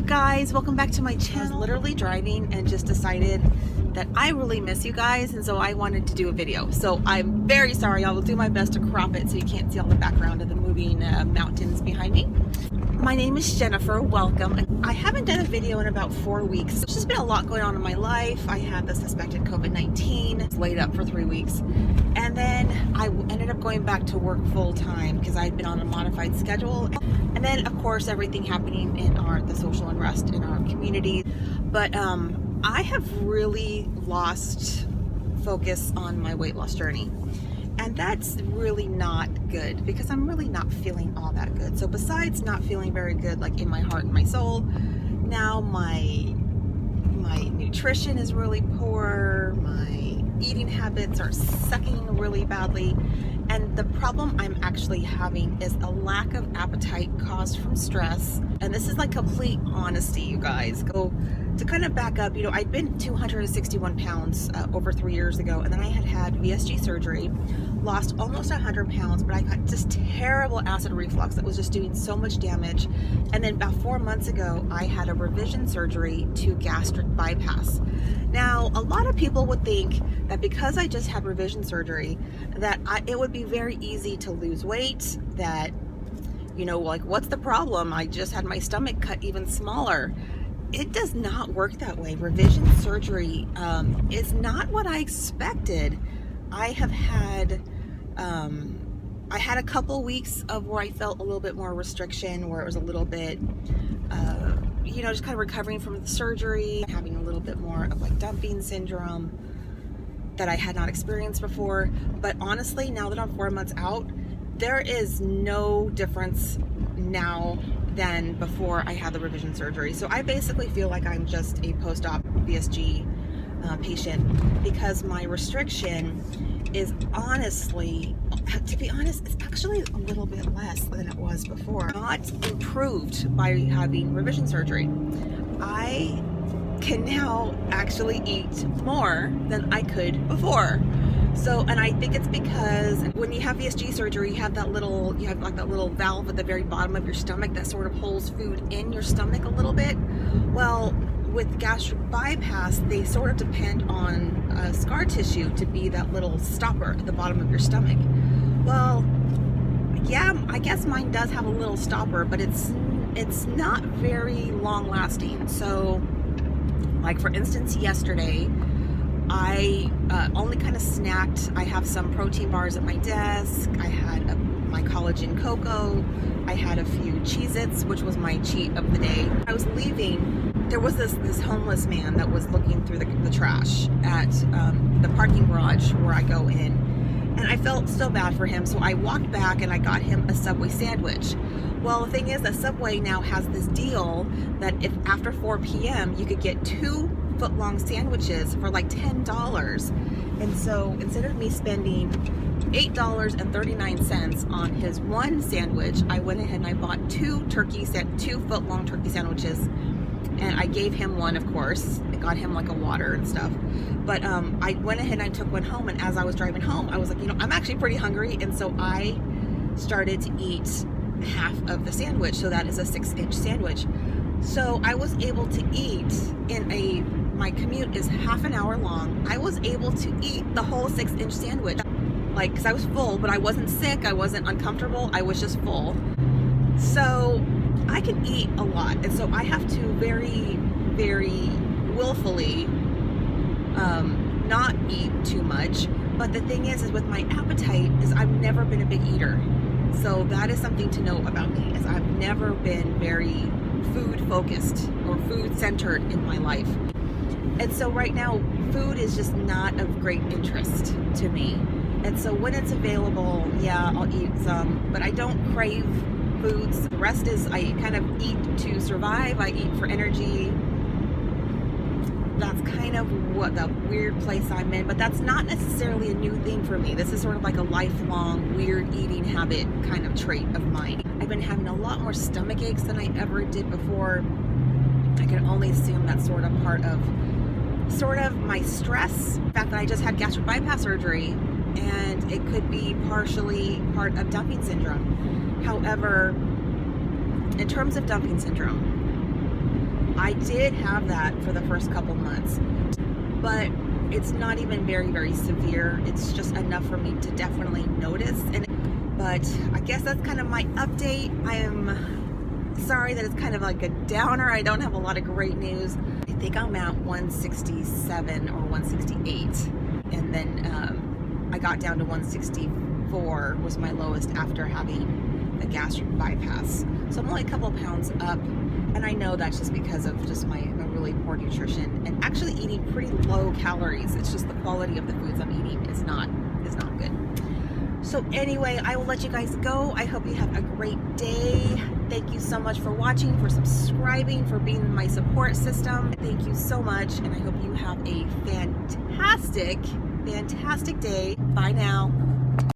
guys, welcome back to my channel. I was literally driving and just decided that I really miss you guys, and so I wanted to do a video. So I'm very sorry. I will do my best to crop it so you can't see all the background of the moving mountains behind me. My name is Jennifer. Welcome. I haven't done a video in about 4 weeks. There's just been a lot going on in my life. I had the suspected COVID-19, laid up for 3 weeks, and then I ended up going back to work full-time because I'd been on a modified schedule. And then, of course, everything happening in the social unrest in our community. But I have really lost focus on my weight loss journey. And that's really not good because I'm really not feeling all that good. So besides not feeling very good, like in my heart and my soul, now my nutrition is really poor. My eating habits are sucking really badly. And the problem I'm actually having is a lack of appetite caused from stress. And this is like complete honesty, you guys. So to kind of back up, I'd been 261 pounds over 3 years ago, and then I had VSG surgery, lost almost 100 pounds, but I got just terrible acid reflux that was just doing so much damage. And then about 4 months ago, I had a revision surgery to gastric bypass. Now, a lot of people would think that because I just had revision surgery, that it would be very easy to lose weight, that, like, what's the problem? I just had my stomach cut even smaller. It does not work that way. Revision surgery is not what I expected. I had a couple weeks of where I felt a little bit more restriction, where it was a little bit, just kind of recovering from the surgery, having a little bit more of like dumping syndrome that I had not experienced before. But honestly, now that I'm 4 months out, there is no difference now than before I had the revision surgery. So I basically feel like I'm just a post-op VSG patient because my restriction is honestly, to be honest, it's actually a little bit less than it was before. Not improved by having revision surgery. I can now actually eat more than I could before. So, and I think it's because when you have VSG surgery, you have that little valve at the very bottom of your stomach that sort of holds food in your stomach a little bit. Well, with gastric bypass, they sort of depend on scar tissue to be that little stopper at the bottom of your stomach. Well, yeah, I guess mine does have a little stopper, but it's not very long lasting. So, like for instance, yesterday, I only kind of snacked. I have some protein bars at my desk. I had my collagen cocoa. I had a few Cheez-Its, which was my cheat of the day. I was leaving. There was this homeless man that was looking through the trash at the parking garage where I go in. And I felt so bad for him, so I walked back and I got him a Subway sandwich. Well, the thing is that Subway now has this deal that if after 4 p.m. you could get 2 foot-long sandwiches for like $10. And so instead of me spending $8.39 on his one sandwich, I went ahead and I bought 2 foot-long turkey sandwiches, and I gave him one, of course. I got him like a water and stuff. But I went ahead and I took one home, and as I was driving home, I was like, I'm actually pretty hungry, and so I started to eat half of the sandwich. So that is a 6-inch sandwich. So I was able to eat my commute is half an hour long. I was able to eat the whole 6-inch sandwich. Like, because I was full, but I wasn't sick, I wasn't uncomfortable, I was just full. So I can eat a lot, and so I have to very, very willfully not eat too much. But the thing is with my appetite is I've never been a big eater. So that is something to know about me, is I've never been very food focused or food centered in my life. And so right now, food is just not of great interest to me. And so when it's available, yeah, I'll eat some, but I don't crave foods. The rest is I kind of eat to survive. I eat for energy. That's kind of what the weird place I'm in, but that's not necessarily a new thing for me. This is sort of like a lifelong weird eating habit kind of trait of mine. I've been having a lot more stomach aches than I ever did before. I can only assume that's sort of part of my stress. The fact that I just had gastric bypass surgery, and it could be partially part of dumping syndrome. However, in terms of dumping syndrome, I did have that for the first couple months, but it's not even very, very severe. It's just enough for me to definitely notice. But I guess that's kind of my update. I am sorry that it's kind of like a downer. I don't have a lot of great news. I think I'm at 167 or 168. And then I got down to 164 was my lowest after having the gastric bypass. So I'm only a couple pounds up. And I know that's just because of just my really poor nutrition and actually eating pretty low calories. It's just the quality of the foods I'm eating is not good. So anyway, I will let you guys go. I hope you have a great day. Thank you so much for watching, for subscribing, for being my support system. Thank you so much, and I hope you have a fantastic day. Bye now.